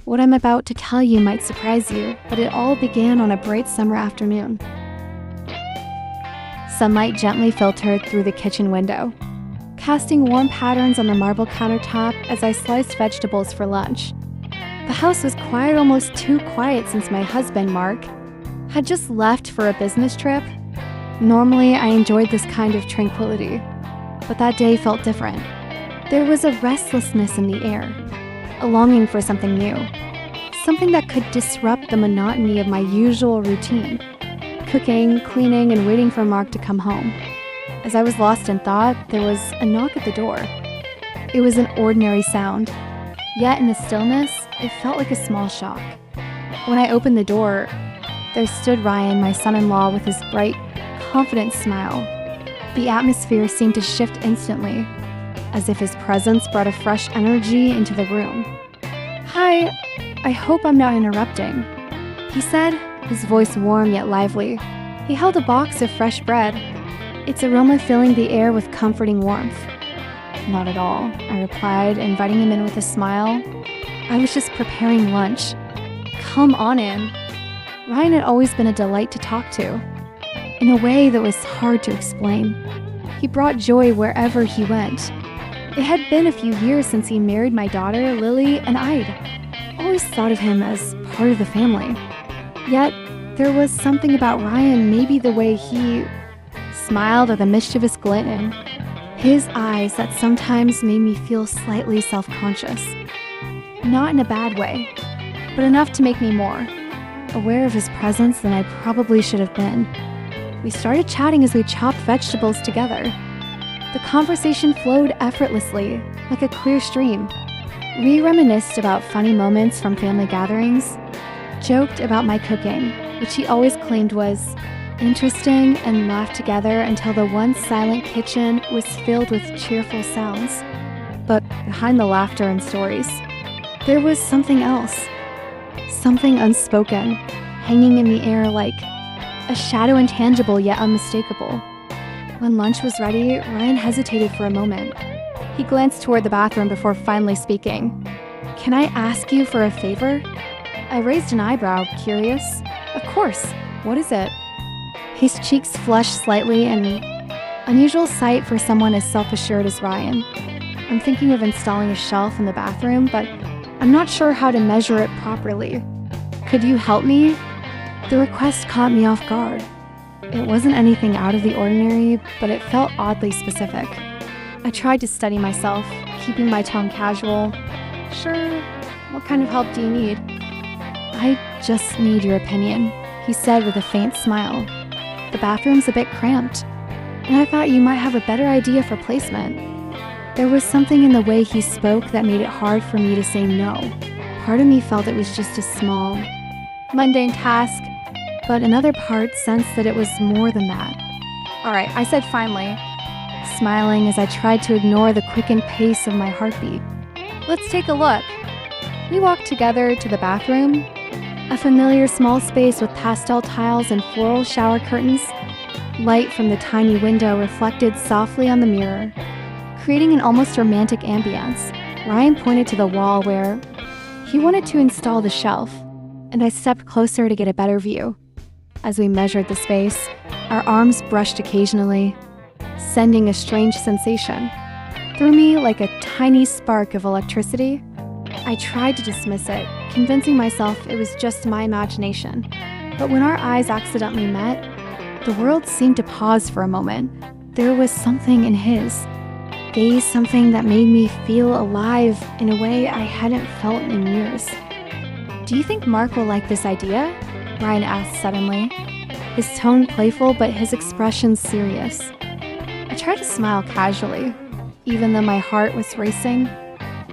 What I'm about to tell you might surprise you, but it all began on a bright summer afternoon. Sunlight gently filtered through the kitchen window, casting warm patterns on the marble countertop as I sliced vegetables for lunch. The house was quiet, almost too quiet since my husband, Mark, had just left for a business trip. Normally, I enjoyed this kind of tranquility, but that day felt different. There was a restlessness in the air, a longing for something new, something that could disrupt the monotony of my usual routine, cooking, cleaning, and waiting for Mark to come home. As I was lost in thought, there was a knock at the door. It was an ordinary sound, yet in the stillness, it felt like a small shock. When I opened the door, there stood Ryan, my son-in-law, with his bright, confident smile. The atmosphere seemed to shift instantly, as if his presence brought a fresh energy into the room. "Hi, I hope I'm not interrupting," he said, his voice warm yet lively. He held a box of fresh bread, its aroma filling the air with comforting warmth. "Not at all," I replied, inviting him in with a smile. "I was just preparing lunch. Come on in." Ryan had always been a delight to talk to, in a way that was hard to explain. He brought joy wherever he went. It had been a few years since he married my daughter, Lily, and I'd always thought of him as part of the family. Yet, there was something about Ryan, maybe the way he smiled or the mischievous glint in his eyes, that sometimes made me feel slightly self-conscious. Not in a bad way, but enough to make me more aware of his presence than I probably should have been. We started chatting as we chopped vegetables together. The conversation flowed effortlessly, like a clear stream. We reminisced about funny moments from family gatherings, joked about my cooking, which he always claimed was interesting, and laughed together until the once silent kitchen was filled with cheerful sounds. But behind the laughter and stories, there was something else. Something unspoken, hanging in the air like a shadow, intangible yet unmistakable. When lunch was ready, Ryan hesitated for a moment. He glanced toward the bathroom before finally speaking. "Can I ask you for a favor?" I raised an eyebrow, curious. "Of course. What is it?" His cheeks flushed slightly, an unusual sight for someone as self-assured as Ryan. "I'm thinking of installing a shelf in the bathroom, but I'm not sure how to measure it properly. Could you help me?" The request caught me off guard. It wasn't anything out of the ordinary, but it felt oddly specific. I tried to steady myself, keeping my tone casual. "Sure, what kind of help do you need?" "I just need your opinion," he said with a faint smile. "The bathroom's a bit cramped, and I thought you might have a better idea for placement." There was something in the way he spoke that made it hard for me to say no. Part of me felt it was just a small, mundane task, but another part sensed that it was more than that. "All right," I said finally, smiling as I tried to ignore the quickened pace of my heartbeat. "Let's take a look." We walked together to the bathroom, a familiar small space with pastel tiles and floral shower curtains. Light from the tiny window reflected softly on the mirror, creating an almost romantic ambience. Ryan pointed to the wall where he wanted to install the shelf, and I stepped closer to get a better view. As we measured the space, our arms brushed occasionally, sending a strange sensation through me like a tiny spark of electricity. I tried to dismiss it, convincing myself it was just my imagination. But when our eyes accidentally met, the world seemed to pause for a moment. There was something in his gaze, something that made me feel alive in a way I hadn't felt in years. "Do you think Mark will like this idea?" Ryan asked suddenly, his tone playful but his expression serious. I tried to smile casually, even though my heart was racing.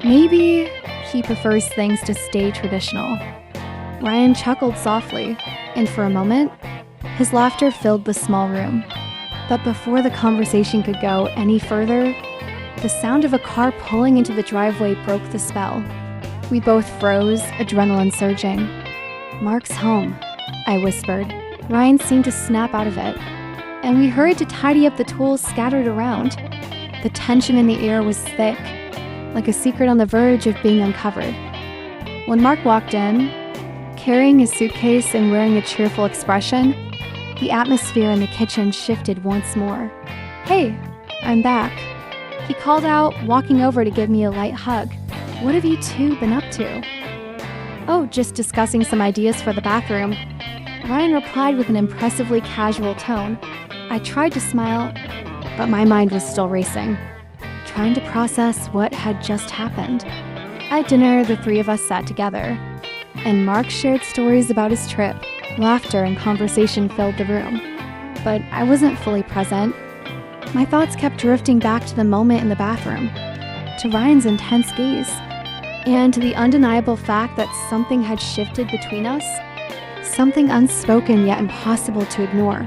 "Maybe he prefers things to stay traditional." Ryan chuckled softly, and for a moment, his laughter filled the small room. But before the conversation could go any further, the sound of a car pulling into the driveway broke the spell. We both froze, adrenaline surging. "Mark's home," I whispered. Ryan seemed to snap out of it, and we hurried to tidy up the tools scattered around. The tension in the air was thick, like a secret on the verge of being uncovered. When Mark walked in, carrying his suitcase and wearing a cheerful expression, the atmosphere in the kitchen shifted once more. "Hey, I'm back," he called out, walking over to give me a light hug. "What have you two been up to?" "Oh, just discussing some ideas for the bathroom," Ryan replied with an impressively casual tone. I tried to smile, but my mind was still racing, trying to process what had just happened. At dinner, the three of us sat together, and Mark shared stories about his trip. Laughter and conversation filled the room, but I wasn't fully present. My thoughts kept drifting back to the moment in the bathroom, to Ryan's intense gaze, and to the undeniable fact that something had shifted between us, something unspoken yet impossible to ignore.